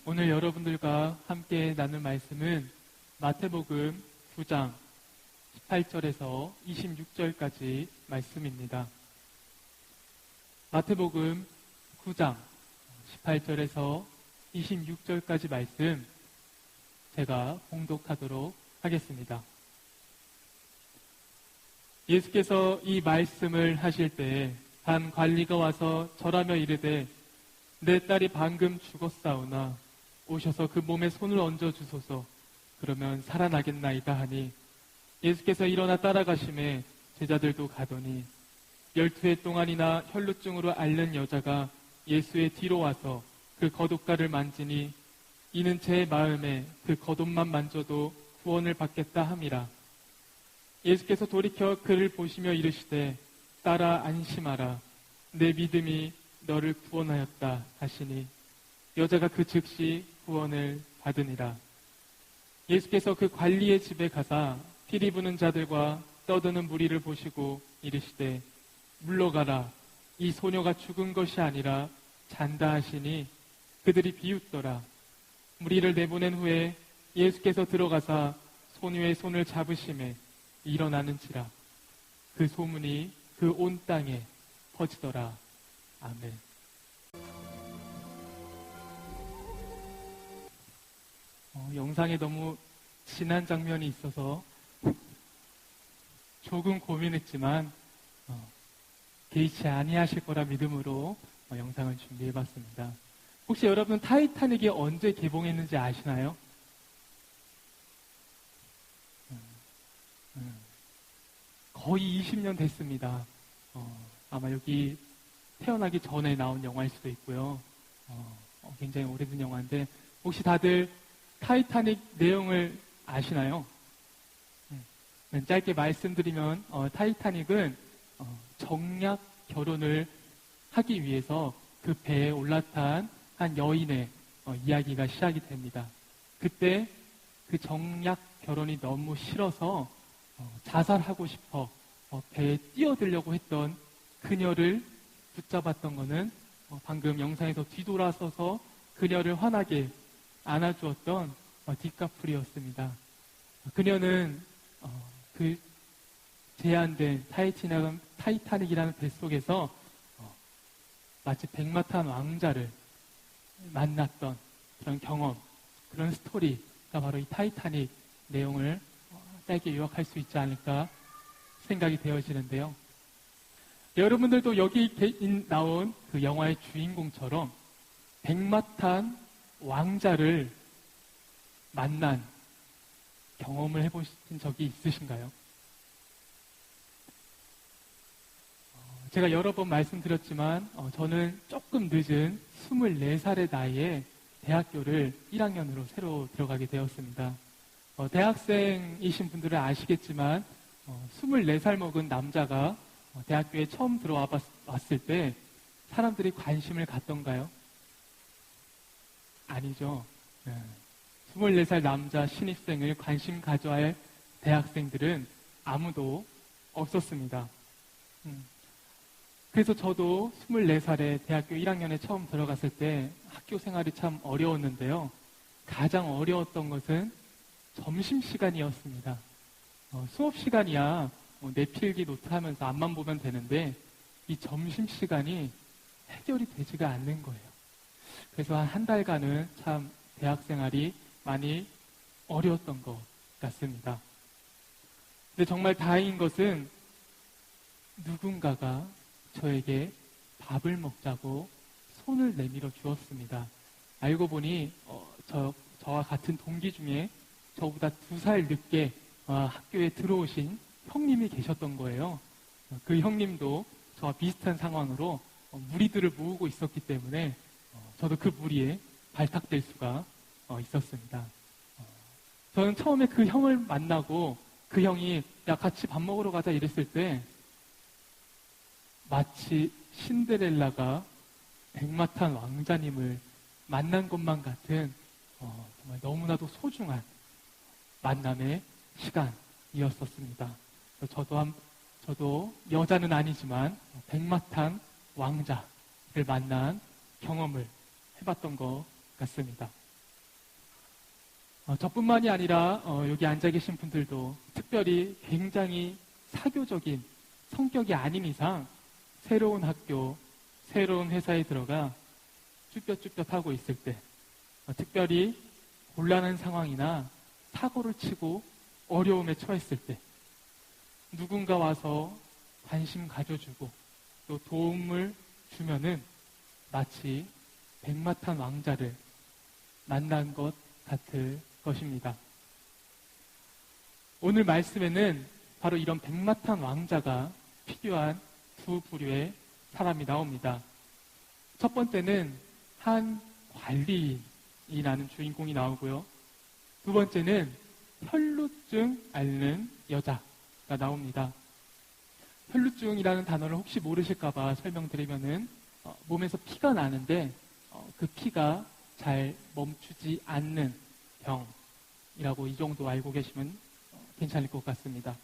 오늘 여러분들과 함께 나눌 말씀은 마태복음 9장 18절에서 26절까지 말씀입니다. 마태복음 9장 18절에서 26절까지 말씀 제가 봉독하도록 하겠습니다. 예수께서 이 말씀을 하실 때 한 관리가 와서 절하며 이르되 내 딸이 방금 죽었사오나 오셔서 그 몸에 손을 얹어 주소서. 그러면 살아나겠나이다 하니 예수께서 일어나 따라가심에 제자들도 가더니 12해 동안이나 혈루증으로 앓는 여자가 예수의 뒤로 와서 그 겉옷가를 만지니 이는 제 마음에 그 겉옷만 만져도 구원을 받겠다 함이라. 예수께서 돌이켜 그를 보시며 이르시되 딸아 안심하라. 내 믿음이 너를 구원하였다 하시니 여자가 그 즉시 구원을 받으니라. 예수께서 그 관리의 집에 가사 피리 부는 자들과 떠드는 무리를 보시고 이르시되 물러가라. 이 소녀가 죽은 것이 아니라 잔다 하시니 그들이 비웃더라. 무리를 내보낸 후에 예수께서 들어가사 소녀의 손을 잡으심에 일어나는지라. 그 소문이 그 온 땅에 퍼지더라. 아멘. 영상에 너무 진한 장면이 있어서 조금 고민했지만 개의치 아니하실 거라 믿음으로 영상을 준비해봤습니다. 혹시 여러분 타이타닉이 언제 개봉했는지 아시나요? 거의 20년 됐습니다. 아마 여기 태어나기 전에 나온 영화일 수도 있고요. 굉장히 오래된 영화인데 혹시 다들 타이타닉 내용을 아시나요? 짧게 말씀드리면 타이타닉은 정략 결혼을 하기 위해서 그 배에 올라탄 한 여인의 이야기가 시작이 됩니다. 그때 그 정략 결혼이 너무 싫어서 자살하고 싶어 배에 뛰어들려고 했던 그녀를 붙잡았던 것은 방금 영상에서 뒤돌아서서 그녀를 환하게 안아주었던 디카프리오였습니다. 그녀는 그 제한된 타이타닉이라는 뱃속에서 마치 백마탄 왕자를 만났던 그런 경험, 그런 스토리가 바로 이 타이타닉 내용을 짧게 요약할 수 있지 않을까 생각이 되어지는데요. 여러분들도 여기 나온 그 영화의 주인공처럼 백마탄 왕자를 만난 경험을 해보신 적이 있으신가요? 제가 여러 번 말씀드렸지만 저는 조금 늦은 24살의 나이에 대학교를 1학년으로 새로 들어가게 되었습니다. 대학생이신 분들은 아시겠지만 24살 먹은 남자가 대학교에 처음 들어와 봤을 때 사람들이 관심을 갖던가요? 아니죠. 24살 남자 신입생을 관심 가져야 할 대학생들은 아무도 없었습니다. 그래서 저도 24살에 대학교 1학년에 처음 들어갔을 때 학교 생활이 참 어려웠는데요. 가장 어려웠던 것은 점심시간이었습니다. 수업시간이야 내 필기 노트 하면서 앞만 보면 되는데 이 점심시간이 해결이 되지가 않는 거예요. 그래서 한 달간은 참 대학생활이 많이 어려웠던 것 같습니다. 근데 정말 다행인 것은 누군가가 저에게 밥을 먹자고 손을 내밀어 주었습니다. 알고 보니 저와 같은 동기 중에 저보다 2살 늦게 학교에 들어오신 형님이 계셨던 거예요. 그 형님도 저와 비슷한 상황으로 무리들을 모으고 있었기 때문에 저도 그 무리에 발탁될 수가 있었습니다. 저는 처음에 그 형을 만나고 그 형이 야 같이 밥 먹으러 가자 이랬을 때 마치 신데렐라가 백마탄 왕자님을 만난 것만 같은 정말 너무나도 소중한 만남의 시간이었었습니다. 저도 여자는 아니지만 백마탄 왕자를 만난 경험을 해봤던 것 같습니다. 저뿐만이 아니라 여기 앉아 계신 분들도 특별히 굉장히 사교적인 성격이 아닌 이상 새로운 학교, 새로운 회사에 들어가 쭈뼛쭈뼛하고 있을 때, 특별히 곤란한 상황이나 사고를 치고 어려움에 처했을 때 누군가 와서 관심 가져주고 또 도움을 주면은 마치 백마탄 왕자를 만난 것 같을 것입니다. 오늘 말씀에는 바로 이런 백마탄 왕자가 필요한 두 부류의 사람이 나옵니다. 첫 번째는 한 관리인이라는 주인공이 나오고요. 두 번째는 혈루증 앓는 여자가 나옵니다. 혈루증이라는 단어를 혹시 모르실까봐 설명드리면은 몸에서 피가 나는데 그 피가 잘 멈추지 않는 병이라고 이 정도 알고 계시면 괜찮을 것 같습니다.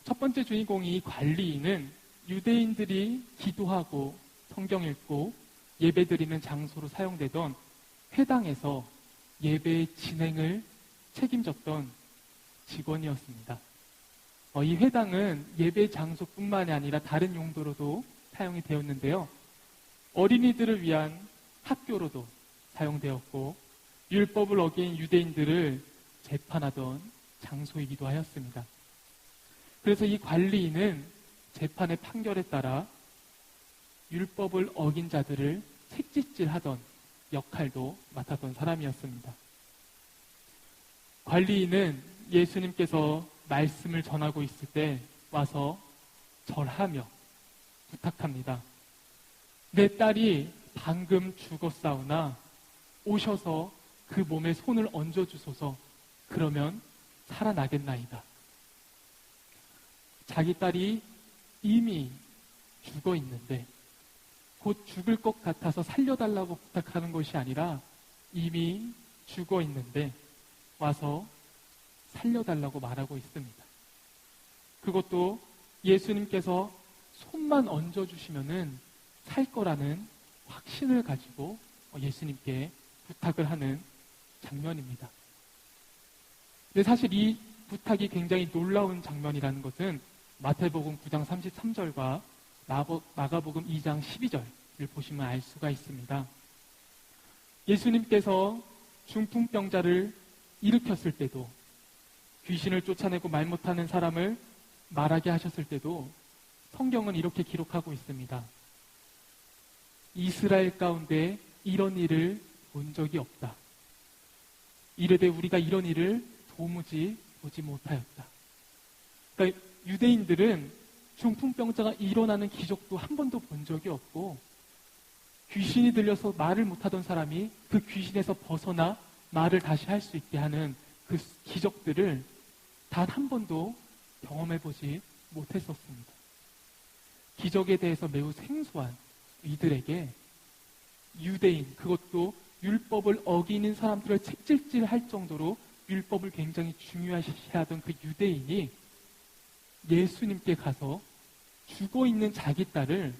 첫 번째 주인공이 관리인은 유대인들이 기도하고 성경 읽고 예배드리는 장소로 사용되던 회당에서 예배 진행을 책임졌던 직원이었습니다. 이 회당은 예배 장소뿐만이 아니라 다른 용도로도 사용이 되었는데요. 어린이들을 위한 학교로도 사용되었고 율법을 어긴 유대인들을 재판하던 장소이기도 하였습니다. 그래서 이 관리인은 재판의 판결에 따라 율법을 어긴 자들을 책짓질하던 역할도 맡았던 사람이었습니다. 관리인은 예수님께서 말씀을 전하고 있을 때 와서 절하며 부탁합니다. 내 딸이 방금 죽었사오나 오셔서 그 몸에 손을 얹어주소서. 그러면 살아나겠나이다. 자기 딸이 이미 죽어 있는데 곧 죽을 것 같아서 살려달라고 부탁하는 것이 아니라 이미 죽어 있는데 와서 살려달라고 말하고 있습니다. 그것도 예수님께서 손만 얹어주시면은 살 거라는 확신을 가지고 예수님께 부탁을 하는 장면입니다. 근데 사실 이 부탁이 굉장히 놀라운 장면이라는 것은 마태복음 9장 33절과 마가복음 2장 12절을 보시면 알 수가 있습니다. 예수님께서 중풍병자를 일으켰을 때도 귀신을 쫓아내고 말 못하는 사람을 말하게 하셨을 때도 성경은 이렇게 기록하고 있습니다. 이스라엘 가운데 이런 일을 본 적이 없다. 이르되 우리가 이런 일을 도무지 보지 못하였다. 그러니까 유대인들은 중풍병자가 일어나는 기적도 한 번도 본 적이 없고 귀신이 들려서 말을 못하던 사람이 그 귀신에서 벗어나 말을 다시 할 수 있게 하는 그 기적들을 단 한 번도 경험해보지 못했었습니다. 기적에 대해서 매우 생소한 이들에게 유대인, 그것도 율법을 어기는 사람들을 책질질할 정도로 율법을 굉장히 중요시하던 그 유대인이 예수님께 가서 죽어있는 자기 딸을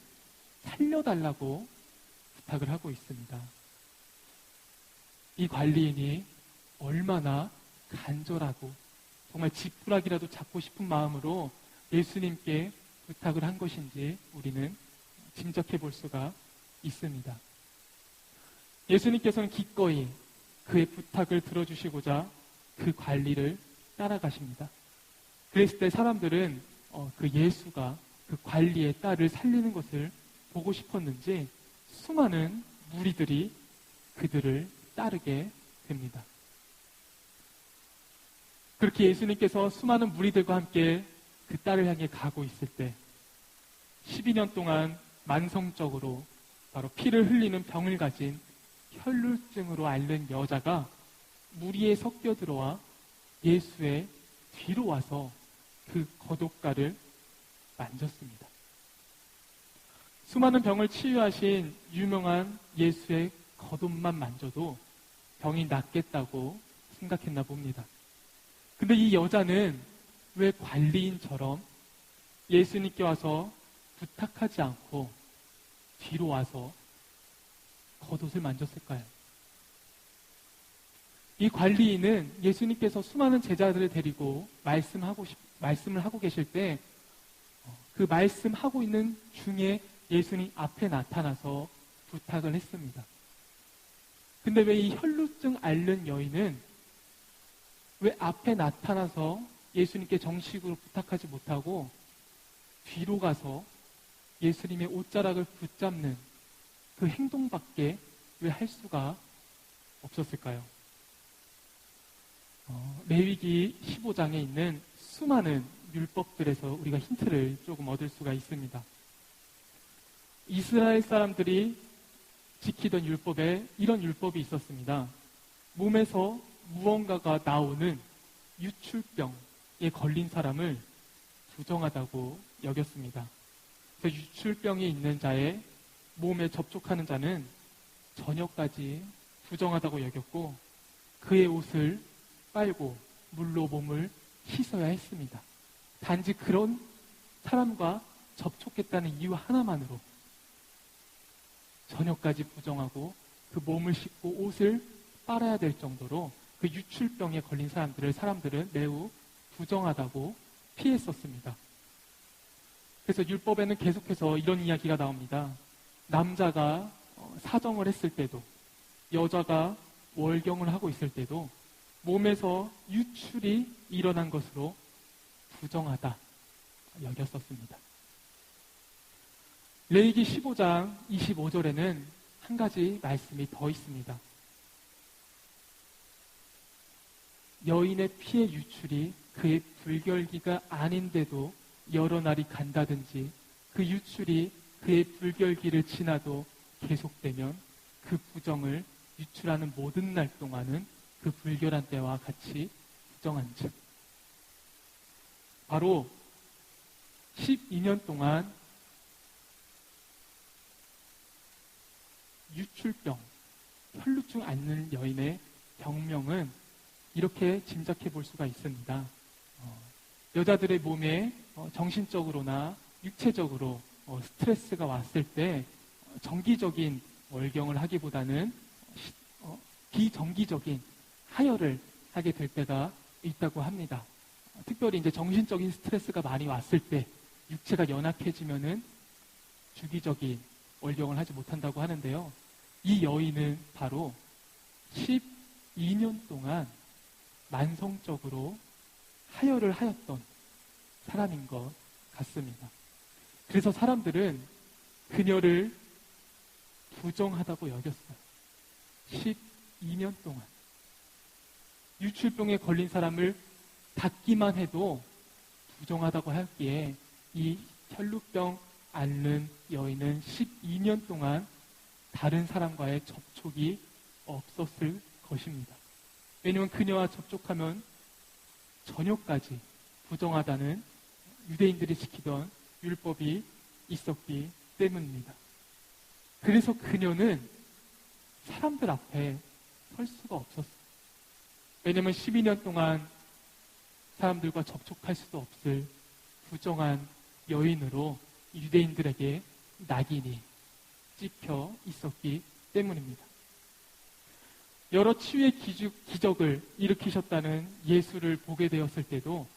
살려달라고 부탁을 하고 있습니다. 이 관리인이 얼마나 간절하고 정말 지푸라기라도 잡고 싶은 마음으로 예수님께 부탁을 한 것인지 우리는 짐작해 볼 수가 있습니다. 예수님께서는 기꺼이 그의 부탁을 들어주시고자 그 관리를 따라가십니다. 그랬을 때 사람들은 그 예수가 그 관리의 딸을 살리는 것을 보고 싶었는지 수많은 무리들이 그들을 따르게 됩니다. 그렇게 예수님께서 수많은 무리들과 함께 그 딸을 향해 가고 있을 때 12년 동안 만성적으로 바로 피를 흘리는 병을 가진 혈루증으로 앓는 여자가 무리에 섞여 들어와 예수의 뒤로 와서 그 겉옷가를 만졌습니다. 수많은 병을 치유하신 유명한 예수의 겉옷만 만져도 병이 낫겠다고 생각했나 봅니다. 근데 이 여자는 왜 관리인처럼 예수님께 와서 부탁하지 않고 뒤로 와서 겉옷을 만졌을까요? 이 관리인은 예수님께서 수많은 제자들을 데리고 말씀을 하고 계실 때 그 말씀하고 있는 중에 예수님 앞에 나타나서 부탁을 했습니다. 근데 왜 이 혈루증 앓는 여인은 왜 앞에 나타나서 예수님께 정식으로 부탁하지 못하고 뒤로 가서 예수님의 옷자락을 붙잡는 그 행동밖에 왜 할 수가 없었을까요? 레위기 15장에 있는 수많은 율법들에서 우리가 힌트를 조금 얻을 수가 있습니다. 이스라엘 사람들이 지키던 율법에 이런 율법이 있었습니다. 몸에서 무언가가 나오는 유출병에 걸린 사람을 부정하다고 여겼습니다. 그래서 유출병이 있는 자의 몸에 접촉하는 자는 저녁까지 부정하다고 여겼고 그의 옷을 빨고 물로 몸을 씻어야 했습니다. 단지 그런 사람과 접촉했다는 이유 하나만으로 저녁까지 부정하고 그 몸을 씻고 옷을 빨아야 될 정도로 그 유출병에 걸린 사람들은 매우 부정하다고 피했었습니다. 그래서 율법에는 계속해서 이런 이야기가 나옵니다. 남자가 사정을 했을 때도 여자가 월경을 하고 있을 때도 몸에서 유출이 일어난 것으로 부정하다 여겼었습니다. 레위기 15장 25절에는 한 가지 말씀이 더 있습니다. 여인의 피의 유출이 그의 불결기가 아닌데도 여러 날이 간다든지 그 유출이 그의 불결기를 지나도 계속되면 그 부정을 유출하는 모든 날 동안은 그 불결한 때와 같이 부정한즉. 바로 12년 동안 유출병, 혈루증 앓는 여인의 병명은 이렇게 짐작해 볼 수가 있습니다. 여자들의 몸에 정신적으로나 육체적으로 스트레스가 왔을 때 정기적인 월경을 하기보다는 비정기적인 하혈을 하게 될 때가 있다고 합니다. 특별히 이제 정신적인 스트레스가 많이 왔을 때 육체가 연약해지면은 주기적인 월경을 하지 못한다고 하는데요. 이 여인은 바로 12년 동안 만성적으로 하혈을 하였던 사람인 것 같습니다. 그래서 사람들은 그녀를 부정하다고 여겼어요. 12년 동안. 유출병에 걸린 사람을 닦기만 해도 부정하다고 하기에 이 혈루병 앓는 여인은 12년 동안 다른 사람과의 접촉이 없었을 것입니다. 왜냐하면 그녀와 접촉하면 저녁까지 부정하다는 유대인들이 지키던 율법이 있었기 때문입니다. 그래서 그녀는 사람들 앞에 설 수가 없었어요. 왜냐하면 12년 동안 사람들과 접촉할 수도 없을 부정한 여인으로 유대인들에게 낙인이 찍혀 있었기 때문입니다. 여러 치유의 기적을 일으키셨다는 예수를 보게 되었을 때도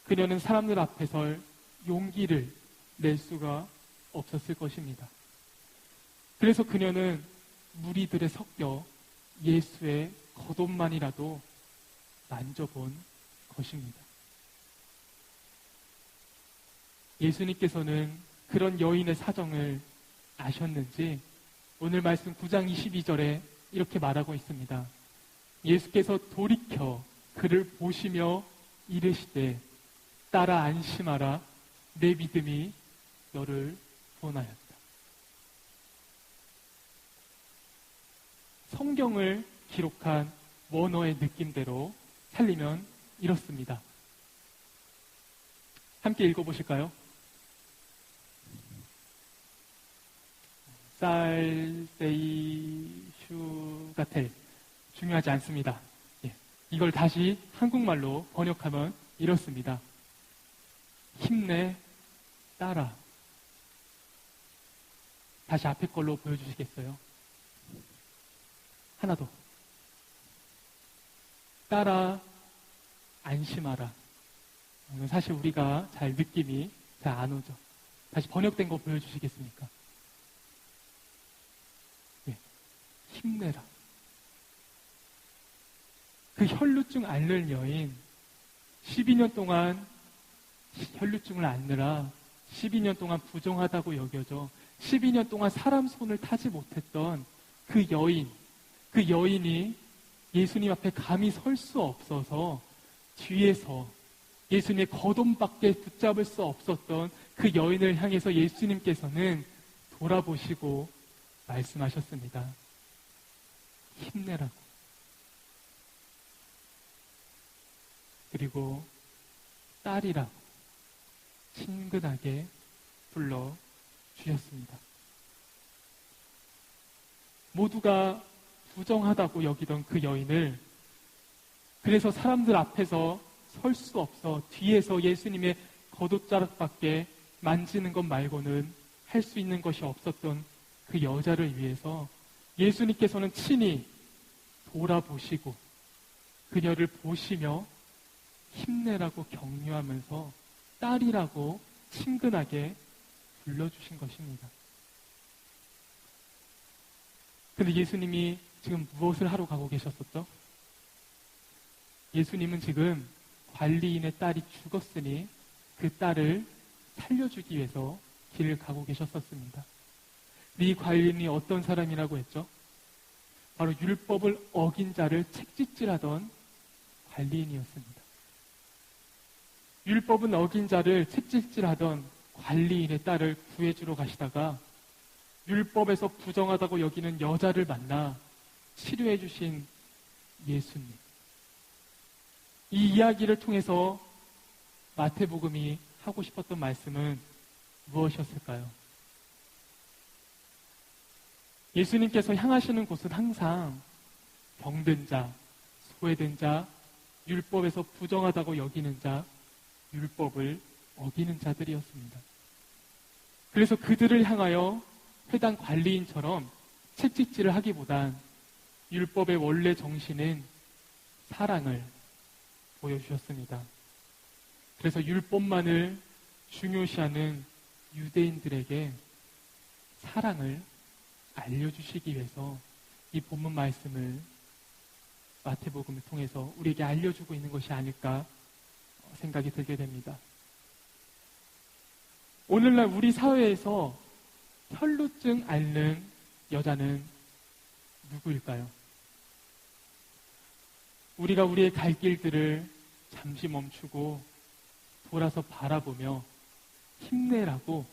그녀는 사람들 앞에 설 용기를 낼 수가 없었을 것입니다. 그래서 그녀는 무리들에 섞여 예수의 겉옷만이라도 만져본 것입니다. 예수님께서는 그런 여인의 사정을 아셨는지 오늘 말씀 9장 22절에 이렇게 말하고 있습니다. 예수께서 돌이켜 그를 보시며 이르시되 따라 안심하라 내 믿음이 너를 구원하였다. 성경을 기록한 원어의 느낌대로 살리면 이렇습니다. 함께 읽어보실까요? 쌀세이 슈가텔 중요하지 않습니다. 이걸 다시 한국말로 번역하면 이렇습니다. 힘내 따라. 다시 앞에 걸로 보여주시겠어요? 하나 더. 따라 안심하라. 이건 사실 우리가 잘 느낌이 잘 안 오죠. 다시 번역된 거 보여주시겠습니까? 네. 힘내라. 그 혈루증 앓는 여인, 12년 동안 혈루증을 앓느라 12년 동안 부정하다고 여겨져 12년 동안 사람 손을 타지 못했던 그 여인이 예수님 앞에 감히 설 수 없어서 뒤에서 예수님의 겉옷밖에 붙잡을 수 없었던 그 여인을 향해서 예수님께서는 돌아보시고 말씀하셨습니다. 힘내라고. 그리고 딸이라고 친근하게 불러주셨습니다. 모두가 부정하다고 여기던 그 여인을 그래서 사람들 앞에서 설 수 없어 뒤에서 예수님의 겉옷자락밖에 만지는 것 말고는 할 수 있는 것이 없었던 그 여자를 위해서 예수님께서는 친히 돌아보시고 그녀를 보시며 힘내라고 격려하면서 딸이라고 친근하게 불러주신 것입니다. 근데 예수님이 지금 무엇을 하러 가고 계셨었죠? 예수님은 지금 관리인의 딸이 죽었으니 그 딸을 살려주기 위해서 길을 가고 계셨었습니다. 이 관리인이 어떤 사람이라고 했죠? 바로 율법을 어긴 자를 책짓질하던 관리인이었습니다. 율법은 어긴 자를 책짓질하던 관리인의 딸을 구해주러 가시다가 율법에서 부정하다고 여기는 여자를 만나 치료해 주신 예수님. 이 이야기를 통해서 마태복음이 하고 싶었던 말씀은 무엇이었을까요? 예수님께서 향하시는 곳은 항상 병든 자, 소외된 자, 율법에서 부정하다고 여기는 자, 율법을 어기는 자들이었습니다. 그래서 그들을 향하여 회당 관리인처럼 채찍질을 하기보단 율법의 원래 정신은 사랑을 보여주셨습니다. 그래서 율법만을 중요시하는 유대인들에게 사랑을 알려주시기 위해서 이 본문 말씀을 마태복음을 통해서 우리에게 알려주고 있는 것이 아닐까 생각이 들게 됩니다. 오늘날 우리 사회에서 혈루증 앓는 여자는 누구일까요? 우리가 우리의 갈 길들을 잠시 멈추고 돌아서 바라보며 힘내라고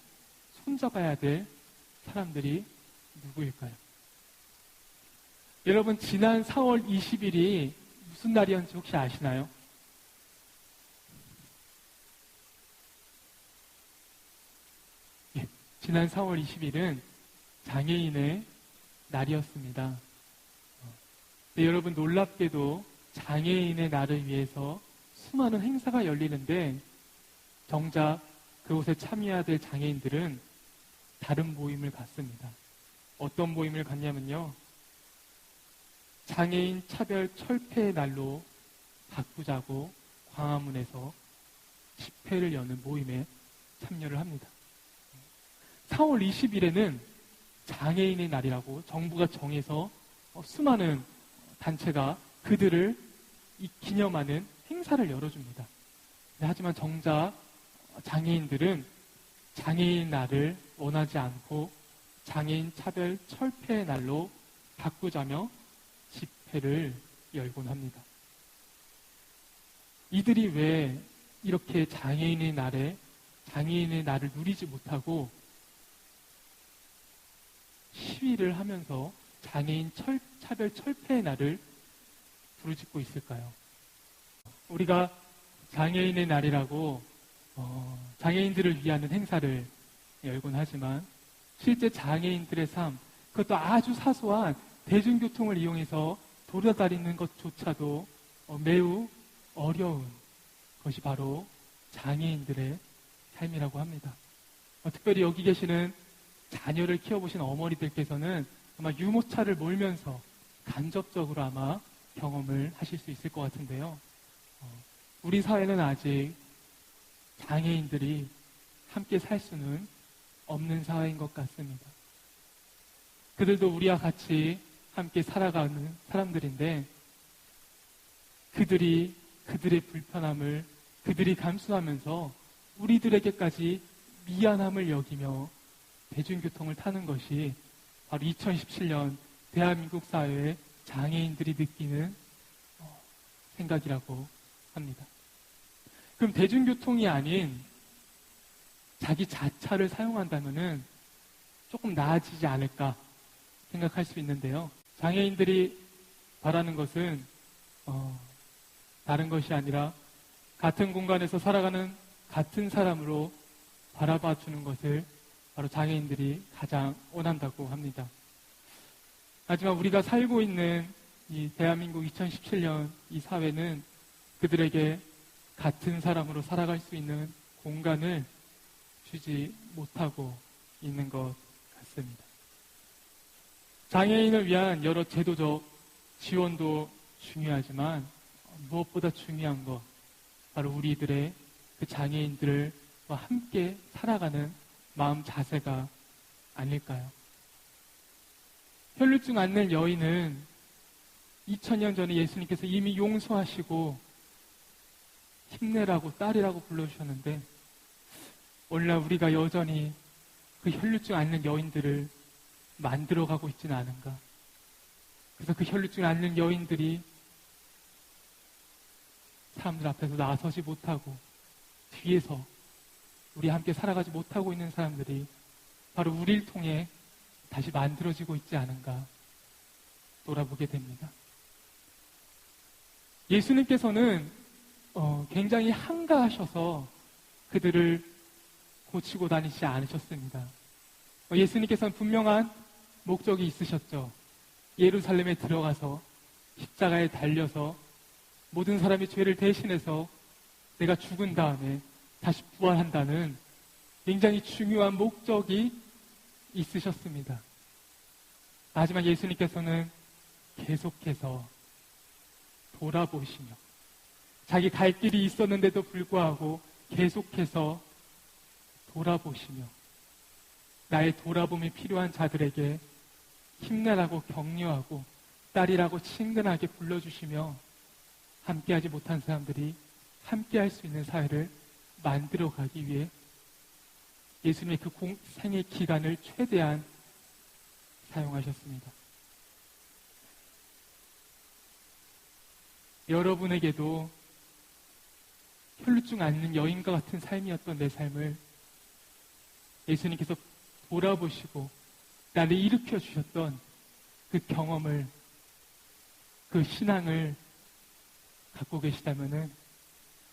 손잡아야 될 사람들이 누구일까요? 여러분, 지난 4월 20일이 무슨 날이었는지 혹시 아시나요? 예, 지난 4월 20일은 장애인의 날이었습니다. 네, 여러분, 놀랍게도 장애인의 날을 위해서 수많은 행사가 열리는데 정작 그곳에 참여해야 될 장애인들은 다른 모임을 갔습니다. 어떤 모임을 갔냐면요. 장애인 차별 철폐의 날로 바꾸자고 광화문에서 집회를 여는 모임에 참여를 합니다. 4월 20일에는 장애인의 날이라고 정부가 정해서 수많은 단체가 그들을 기념하는 행사를 열어줍니다. 하지만 정작 장애인들은 장애인 날을 원하지 않고 장애인 차별 철폐의 날로 바꾸자며 집회를 열곤 합니다. 이들이 왜 이렇게 장애인의 날을 누리지 못하고 시위를 하면서 장애인 차별 철폐의 날을 부르짖고 있을까요? 우리가 장애인의 날이라고 장애인들을 위한 행사를 열곤 하지만 실제 장애인들의 삶, 그것도 아주 사소한 대중교통을 이용해서 돌아다니는 것조차도 매우 어려운 것이 바로 장애인들의 삶이라고 합니다. 특별히 여기 계시는 자녀를 키워보신 어머니들께서는 아마 유모차를 몰면서 간접적으로 아마 경험을 하실 수 있을 것 같은데요. 우리 사회는 아직 장애인들이 함께 살 수는 없는 사회인 것 같습니다. 그들도 우리와 같이 함께 살아가는 사람들인데 그들의 불편함을 그들이 감수하면서 우리들에게까지 미안함을 여기며 대중교통을 타는 것이 바로 2017년 대한민국 사회의 장애인들이 느끼는 생각이라고 합니다. 그럼 대중교통이 아닌 자기 자차를 사용한다면은 조금 나아지지 않을까 생각할 수 있는데요. 장애인들이 바라는 것은 다른 것이 아니라 같은 공간에서 살아가는 같은 사람으로 바라봐 주는 것을 바로 장애인들이 가장 원한다고 합니다. 하지만 우리가 살고 있는 이 대한민국 2017년 이 사회는 그들에게 같은 사람으로 살아갈 수 있는 공간을 주지 못하고 있는 것 같습니다. 장애인을 위한 여러 제도적 지원도 중요하지만 무엇보다 중요한 것 바로 우리들의 그 장애인들과 함께 살아가는 마음 자세가 아닐까요? 혈루증 앓는 여인은 2000년 전에 예수님께서 이미 용서하시고 힘내라고 딸이라고 불러주셨는데 오늘날 우리가 여전히 그 혈루증 앓는 여인들을 만들어가고 있지는 않은가. 그래서 그 혈루증 앓는 여인들이 사람들 앞에서 나서지 못하고 뒤에서 우리 함께 살아가지 못하고 있는 사람들이 바로 우리를 통해 다시 만들어지고 있지 않은가 돌아보게 됩니다. 예수님께서는 굉장히 한가하셔서 그들을 고치고 다니지 않으셨습니다. 예수님께서는 분명한 목적이 있으셨죠. 예루살렘에 들어가서 십자가에 달려서 모든 사람의 죄를 대신해서 내가 죽은 다음에 다시 부활한다는 굉장히 중요한 목적이 있으셨습니다. 하지만 예수님께서는 계속해서 돌아보시며 자기 갈 길이 있었는데도 불구하고 계속해서 돌아보시며 나의 돌아봄이 필요한 자들에게 힘내라고 격려하고 딸이라고 친근하게 불러주시며 함께하지 못한 사람들이 함께할 수 있는 사회를 만들어가기 위해 예수님의 그 생의 기간을 최대한 사용하셨습니다. 여러분에게도 혈루증 앓는 여인과 같은 삶이었던 내 삶을 예수님께서 돌아보시고 나를 일으켜 주셨던 그 경험을, 그 신앙을 갖고 계시다면은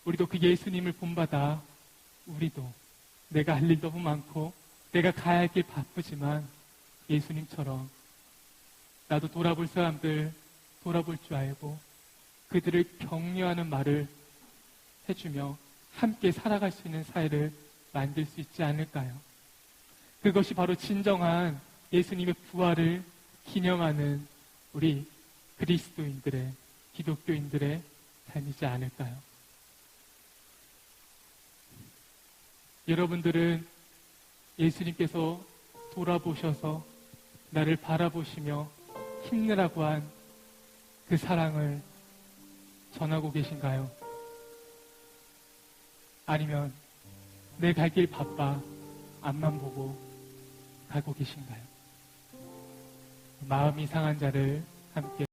우리도 그 예수님을 본받아 우리도 내가 할 일 너무 많고 내가 가야 할 길 바쁘지만 예수님처럼 나도 돌아볼 사람들 돌아볼 줄 알고 그들을 격려하는 말을 해주며 함께 살아갈 수 있는 사회를 만들 수 있지 않을까요? 그것이 바로 진정한 예수님의 부활을 기념하는 우리 그리스도인들의, 기독교인들의 삶이지 않을까요? 여러분들은 예수님께서 돌아보셔서 나를 바라보시며 힘내라고 한 그 사랑을 전하고 계신가요? 아니면 내 갈 길 바빠 앞만 보고 가고 계신가요? 마음이 상한 자를 함께